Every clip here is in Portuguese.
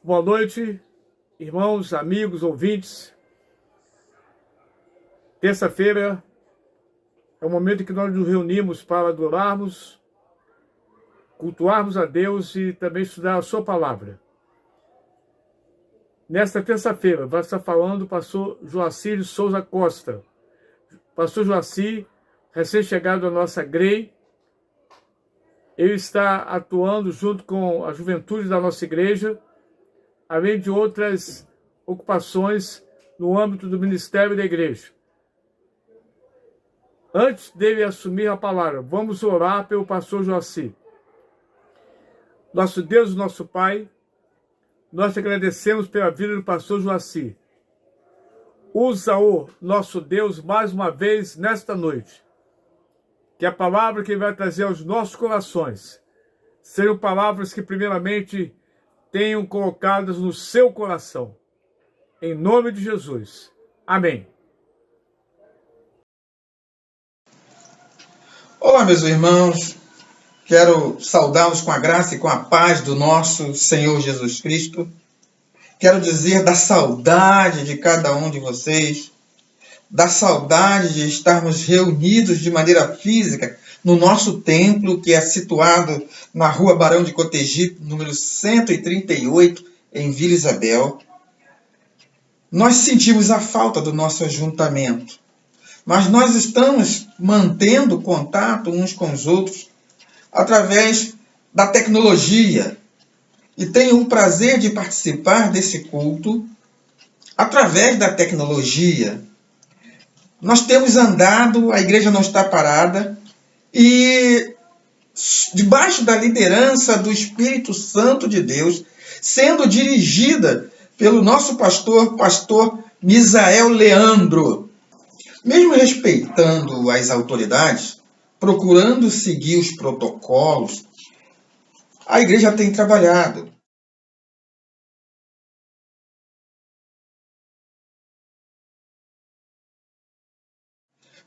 Boa noite, irmãos, amigos, ouvintes. Terça-feira é o momento em que nós nos reunimos para adorarmos, cultuarmos a Deus e também estudar a sua palavra. Nesta terça-feira vai estar falando o pastor Joacir de Souza Costa. Pastor Joacir, recém-chegado à nossa GREI, ele está atuando junto com a juventude da nossa igreja, além de outras ocupações no âmbito do ministério da igreja. Antes dele assumir a palavra, vamos orar pelo pastor Joacir. Nosso Deus, nosso Pai, nós te agradecemos pela vida do pastor Joacir. Usa-o, nosso Deus, mais uma vez nesta noite. Que a palavra que ele vai trazer aos nossos corações sejam palavras que primeiramente tenham colocadas no seu coração. Em nome de Jesus. Amém. Olá, meus irmãos. Quero saudá-los com a graça e com a paz do nosso Senhor Jesus Cristo. Quero dizer da saudade de cada um de vocês, da saudade de estarmos reunidos de maneira física no nosso templo, que é situado na Rua Barão de Cotegipe, número 138, em Vila Isabel. Nós sentimos a falta do nosso ajuntamento, mas nós estamos mantendo contato uns com os outros através da tecnologia. E tenho o prazer de participar desse culto através da tecnologia. Nós temos andado, a igreja não está parada, e debaixo da liderança do Espírito Santo de Deus, sendo dirigida pelo nosso pastor Misael Leandro. Mesmo respeitando as autoridades, procurando seguir os protocolos, a igreja tem trabalhado.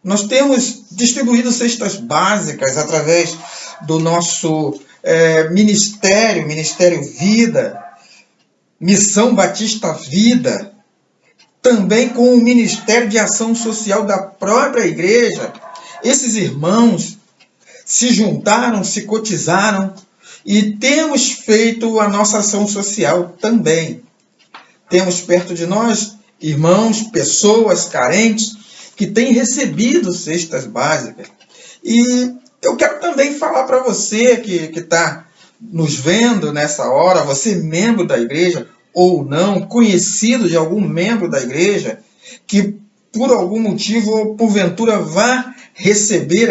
Nós temos distribuído cestas básicas através do nosso Ministério Vida, Missão Batista Vida, também com o Ministério de Ação Social da própria igreja. Esses irmãos se juntaram, se cotizaram e temos feito a nossa ação social também. Temos perto de nós irmãos, pessoas carentes, que têm recebido cestas básicas. E eu quero também falar para você que está nos vendo nessa hora, você membro da igreja ou não, conhecido de algum membro da igreja, que por algum motivo ou porventura vá receber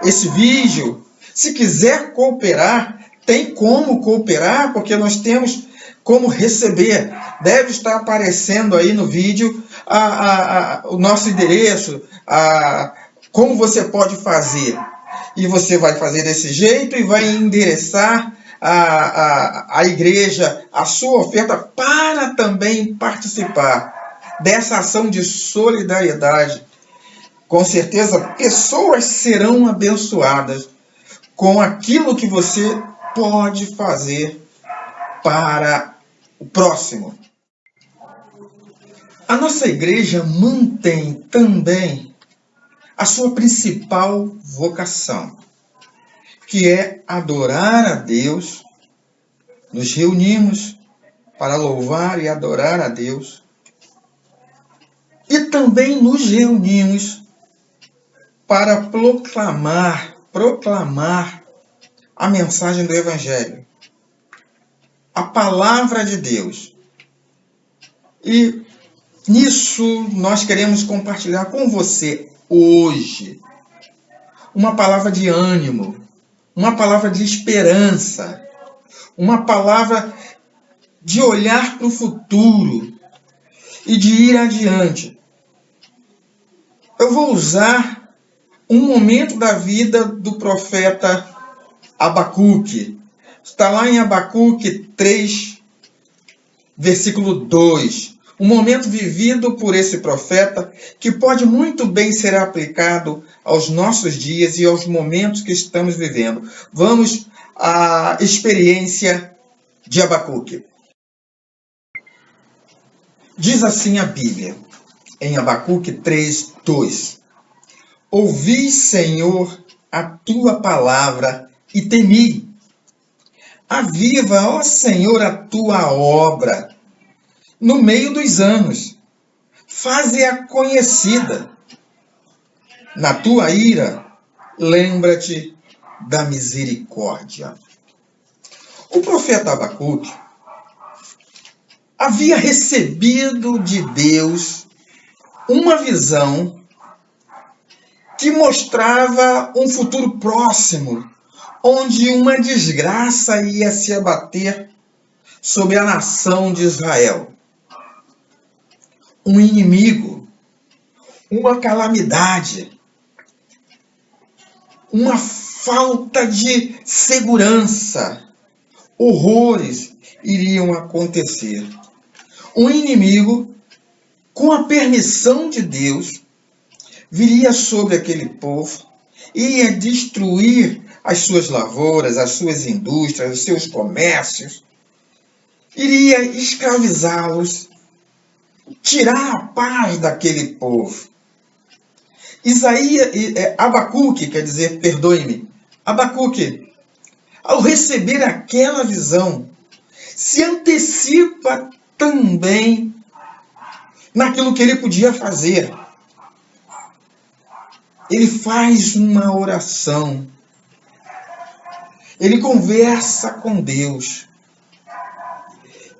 esse vídeo. Se quiser cooperar, tem como cooperar, porque nós temos como receber. Deve estar aparecendo aí no vídeo o nosso endereço, como você pode fazer. E você vai fazer desse jeito e vai endereçar a igreja, a sua oferta, para também participar dessa ação de solidariedade. Com certeza, pessoas serão abençoadas com aquilo que você pode fazer para o próximo. A nossa igreja mantém também a sua principal vocação, que é adorar a Deus. Nos reunimos para louvar e adorar a Deus. E também nos reunimos para proclamar a mensagem do Evangelho, a palavra de Deus. E nisso nós queremos compartilhar com você hoje uma palavra de ânimo, uma palavra de esperança, uma palavra de olhar para o futuro e de ir adiante. Eu vou usar um momento da vida do profeta Abacuque. Está lá em Abacuque 3, versículo 2. Um momento vivido por esse profeta que pode muito bem ser aplicado aos nossos dias e aos momentos que estamos vivendo. Vamos à experiência de Abacuque. Diz assim a Bíblia, em Abacuque 3:2: Ouvi, Senhor, a tua palavra e temi. Aviva, ó Senhor, a tua obra no meio dos anos. Faze-a conhecida. Na tua ira, lembra-te da misericórdia. O profeta Abacuque havia recebido de Deus uma visão que mostrava um futuro próximo, onde uma desgraça ia se abater sobre a nação de Israel. Um inimigo, uma calamidade, uma falta de segurança, horrores iriam acontecer. Um inimigo, com a permissão de Deus, viria sobre aquele povo e ia destruir as suas lavouras, as suas indústrias, os seus comércios, iria escravizá-los, tirar a paz daquele povo. Abacuque, quer dizer, perdoe-me, Abacuque, ao receber aquela visão, se antecipa também naquilo que ele podia fazer. Ele faz uma oração. Ele conversa com Deus.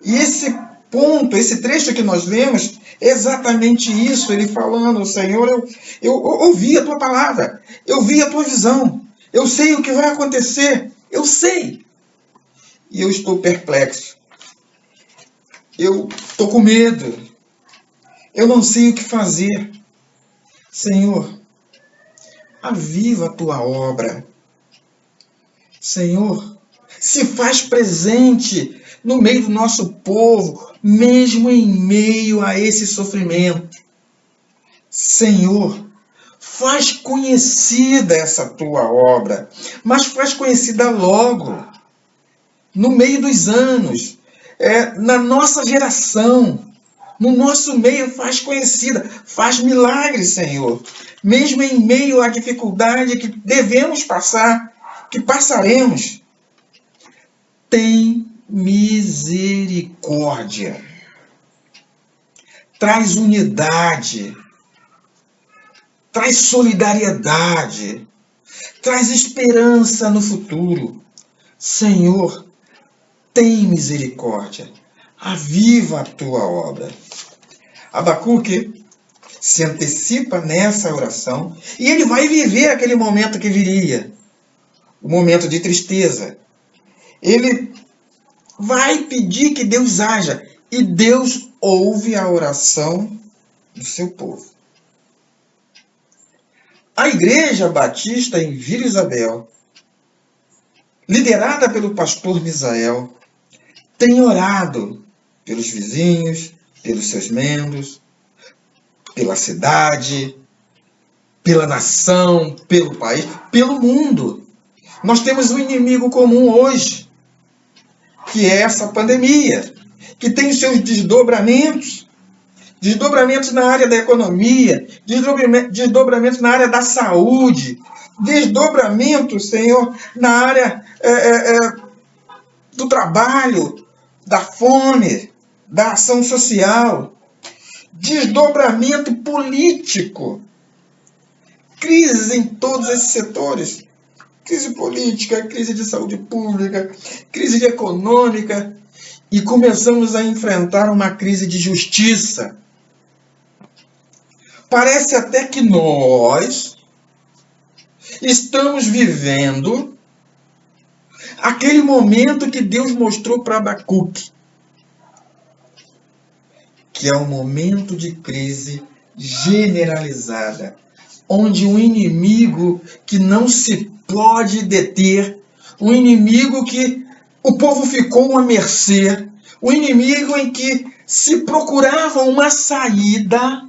E esse ponto, esse trecho que nós lemos, é exatamente isso. Ele falando, Senhor, eu ouvi a tua palavra, eu vi a tua visão, eu sei o que vai acontecer, eu sei. E eu estou perplexo. Eu estou com medo. Eu não sei o que fazer. Senhor, aviva a tua obra. Senhor, se faz presente no meio do nosso povo, mesmo em meio a esse sofrimento. Senhor, faz conhecida essa tua obra, mas faz conhecida logo, no meio dos anos, na nossa geração, no nosso meio, faz conhecida, faz milagres, Senhor, mesmo em meio à dificuldade que devemos passar, que passaremos. Tem misericórdia. Traz unidade. Traz solidariedade. Traz esperança no futuro. Senhor, tem misericórdia. Aviva a tua obra. Abacuque se antecipa nessa oração e ele vai viver aquele momento que viria. O momento de tristeza. Ele vai pedir que Deus haja. E Deus ouve a oração do seu povo. A Igreja Batista em Vila Isabel, liderada pelo pastor Misael, tem orado pelos vizinhos, pelos seus membros, pela cidade, pela nação, pelo país, pelo mundo. Nós temos um inimigo comum hoje, que é essa pandemia, que tem os seus desdobramentos na área da economia, desdobramentos na área da saúde, desdobramentos, Senhor, na área do trabalho, da fome, da ação social, desdobramento político, crises em todos esses setores. Crise política, crise de saúde pública, crise econômica, e começamos a enfrentar uma crise de justiça. Parece até que nós estamos vivendo aquele momento que Deus mostrou para Abacuque, que é um momento de crise generalizada, onde um inimigo que não se pode deter, um inimigo que o povo ficou à mercê, um inimigo em que se procurava uma saída,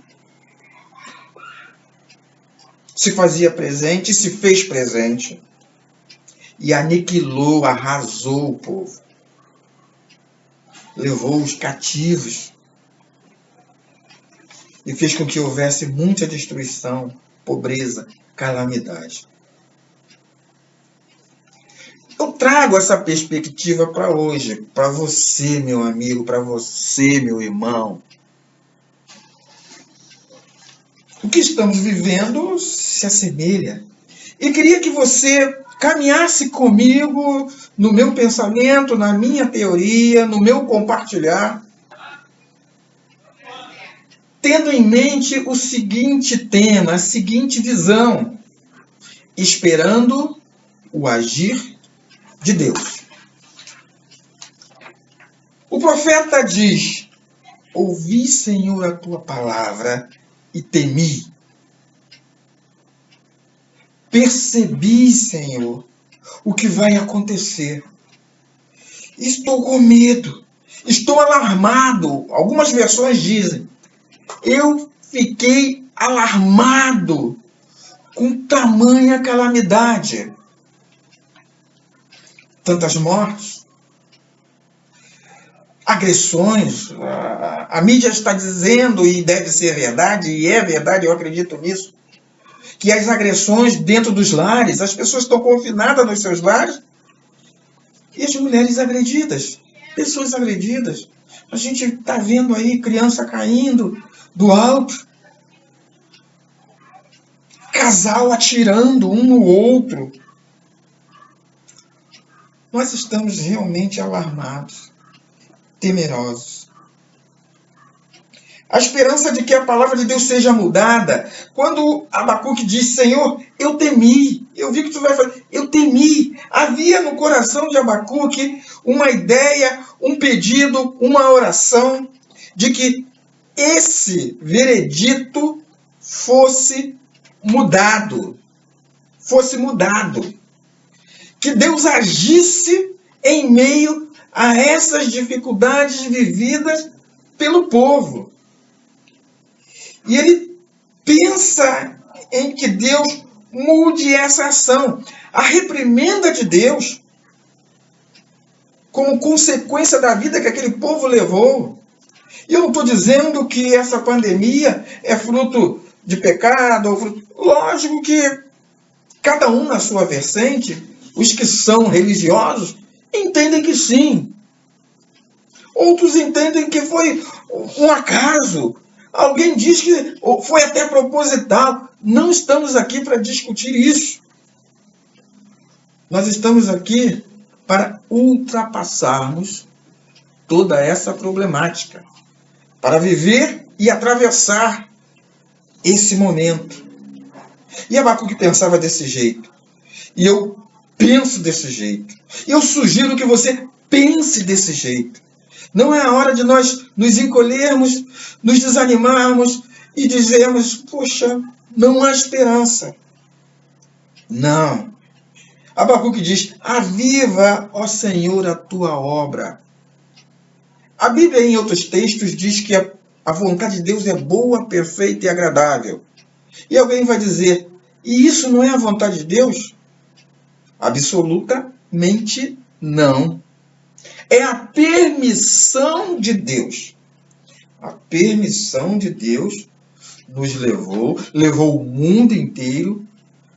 se fazia presente, se fez presente e aniquilou, arrasou o povo. levou os cativos e fez com que houvesse muita destruição, pobreza, calamidade. Eu trago essa perspectiva para hoje, para você, meu amigo, para você, meu irmão. O que estamos vivendo se assemelha. E queria que você caminhasse comigo no meu pensamento, na minha teoria, no meu compartilhar, tendo em mente o seguinte tema, a seguinte visão: esperando o agir de Deus. O profeta diz: ouvi, Senhor, a tua palavra e temi. Percebi, Senhor, o que vai acontecer. Estou com medo, estou alarmado. Algumas versões dizem: eu fiquei alarmado com tamanha calamidade. Tantas mortes, agressões. A mídia está dizendo, e deve ser verdade, e é verdade, eu acredito nisso, que as agressões dentro dos lares, as pessoas estão confinadas nos seus lares, e as mulheres agredidas, pessoas agredidas. A gente está vendo aí criança caindo do alto, casal atirando um no outro. Nós estamos realmente alarmados, temerosos. A esperança de que a palavra de Deus seja mudada. Quando Abacuque diz: Senhor, eu temi, eu vi que tu vai fazer, eu temi. Havia no coração de Abacuque uma ideia, um pedido, uma oração de que esse veredito fosse mudado. Que Deus agisse em meio a essas dificuldades vividas pelo povo. E ele pensa em que Deus mude essa ação. A reprimenda de Deus, como consequência da vida que aquele povo levou. E eu não estou dizendo que essa pandemia é fruto de pecado. Lógico que cada um na sua vertente, os que são religiosos, entendem que sim. Outros entendem que foi um acaso. Alguém diz que foi até proposital. Não estamos aqui para discutir isso. Nós estamos aqui para ultrapassarmos toda essa problemática, para viver e atravessar esse momento. E Abacuque pensava desse jeito. E eu penso desse jeito. E eu sugiro que você pense desse jeito. Não é a hora de nós nos encolhermos, nos desanimarmos e dizermos: poxa, não há esperança. Não. Abacuque diz: aviva, ó Senhor, a tua obra. A Bíblia, em outros textos, diz que a vontade de Deus é boa, perfeita e agradável. E alguém vai dizer: e isso não é a vontade de Deus? Absolutamente não. É a permissão de Deus. A permissão de Deus nos levou o mundo inteiro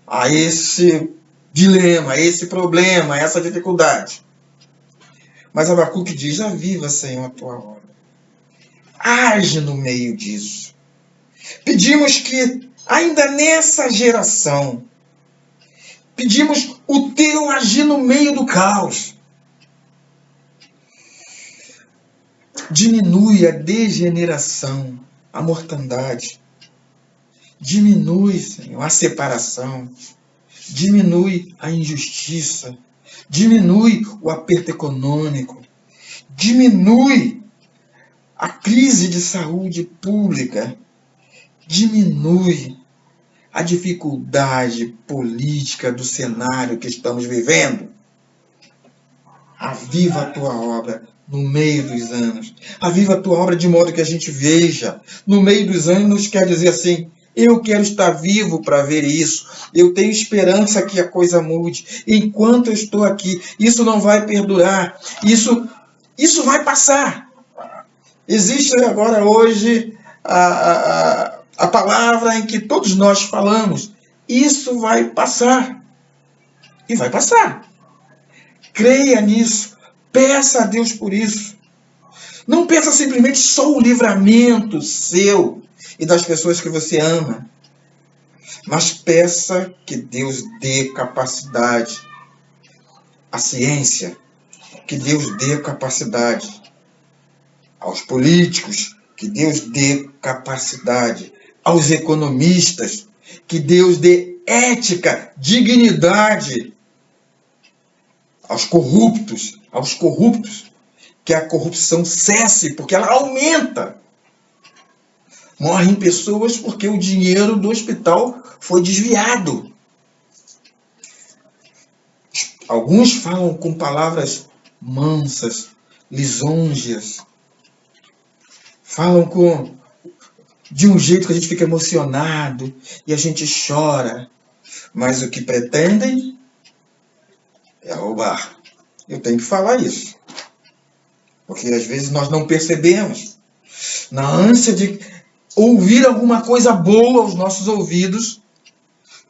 a esse dilema, a esse problema, a essa dificuldade. Mas Abacuque diz: aviva, Senhor, a tua obra. Age no meio disso. Pedimos que, ainda nessa geração, pedimos o teu agir no meio do caos. Diminui a degeneração, a mortandade. Diminui, Senhor, a separação. Diminui a injustiça. Diminui o aperto econômico. Diminui a crise de saúde pública. Diminui a dificuldade política do cenário que estamos vivendo. Aviva a tua obra no meio dos anos. Aviva a tua obra de modo que a gente veja. No meio dos anos quer dizer assim: eu quero estar vivo para ver isso. Eu tenho esperança que a coisa mude. Enquanto eu estou aqui, isso não vai perdurar. Isso vai passar. Existe agora, hoje, a palavra em que todos nós falamos. Isso vai passar. E vai passar. Creia nisso. Peça a Deus por isso. Não peça simplesmente só o livramento seu e das pessoas que você ama. Mas peça que Deus dê capacidade à ciência, que Deus dê capacidade aos políticos, que Deus dê capacidade aos economistas, que Deus dê ética, dignidade aos corruptos, que a corrupção cesse, porque ela aumenta. Morrem pessoas porque o dinheiro do hospital foi desviado. Alguns falam com palavras mansas, lisonjas. Falam de um jeito que a gente fica emocionado e a gente chora. Mas o que pretendem é roubar. Eu tenho que falar isso. Porque às vezes nós não percebemos. Na ânsia de ouvir alguma coisa boa aos nossos ouvidos,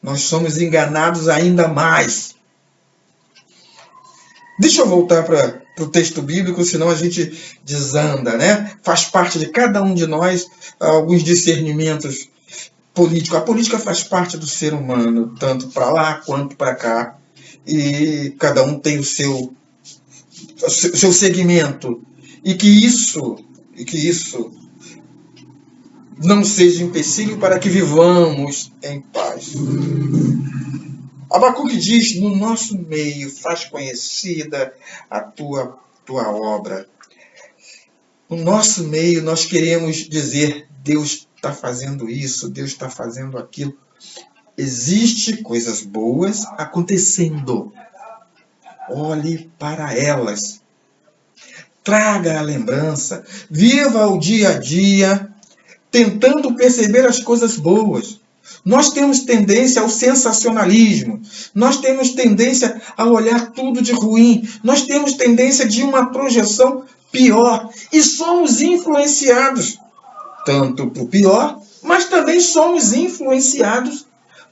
nós somos enganados ainda mais. Deixa eu voltar para o texto bíblico, senão a gente desanda, né? Faz parte de cada um de nós alguns discernimentos políticos. A política faz parte do ser humano, tanto para lá quanto para cá. E cada um tem o seu segmento. E que isso não seja empecilho para que vivamos em paz. Abacuque diz: no nosso meio faz conhecida a tua obra. No nosso meio nós queremos dizer: Deus está fazendo isso, Deus está fazendo aquilo. Existem coisas boas acontecendo. Olhe para elas. Traga a lembrança. Viva o dia a dia tentando perceber as coisas boas. Nós temos tendência ao sensacionalismo. Nós temos tendência a olhar tudo de ruim. Nós temos tendência de uma projeção pior. E somos influenciados tanto para o pior, mas também somos influenciados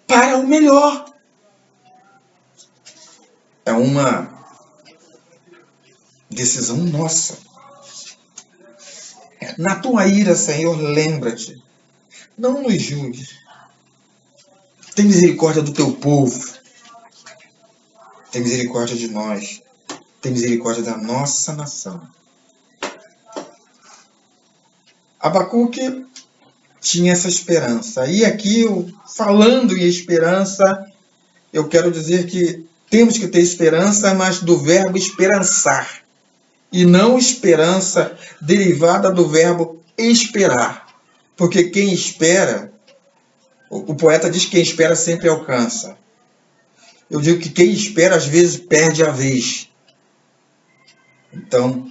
para o melhor. É uma decisão nossa. Na tua ira, Senhor, lembra-te. Não nos julgues. Tem misericórdia do teu povo. Tem misericórdia de nós. Tem misericórdia da nossa nação. Abacuque tinha essa esperança. E aqui, falando em esperança, eu quero dizer que temos que ter esperança, mas do verbo esperançar. E não esperança derivada do verbo esperar. Porque quem espera, o poeta diz que quem espera sempre alcança. Eu digo que quem espera às vezes perde a vez. Então,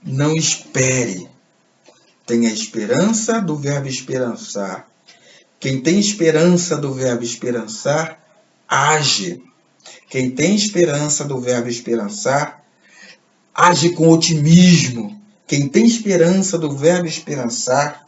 não espere. Tenha esperança do verbo esperançar. Quem tem esperança do verbo esperançar, age. Quem tem esperança do verbo esperançar, age com otimismo. Quem tem esperança do verbo esperançar,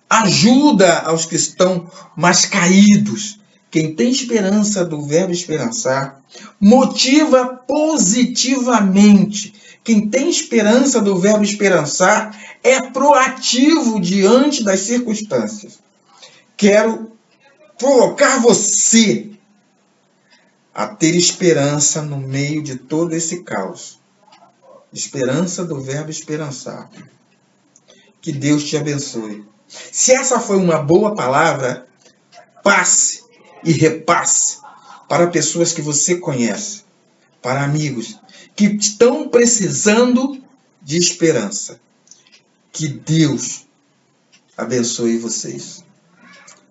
ajuda aos que estão mais caídos. Quem tem esperança do verbo esperançar, motiva positivamente. Quem tem esperança do verbo esperançar é proativo diante das circunstâncias. Quero provocar você a ter esperança no meio de todo esse caos. Esperança do verbo esperançar. Que Deus te abençoe. Se essa foi uma boa palavra, passe e repasse para pessoas que você conhece, para amigos que estão precisando de esperança. Que Deus abençoe vocês.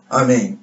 Amém.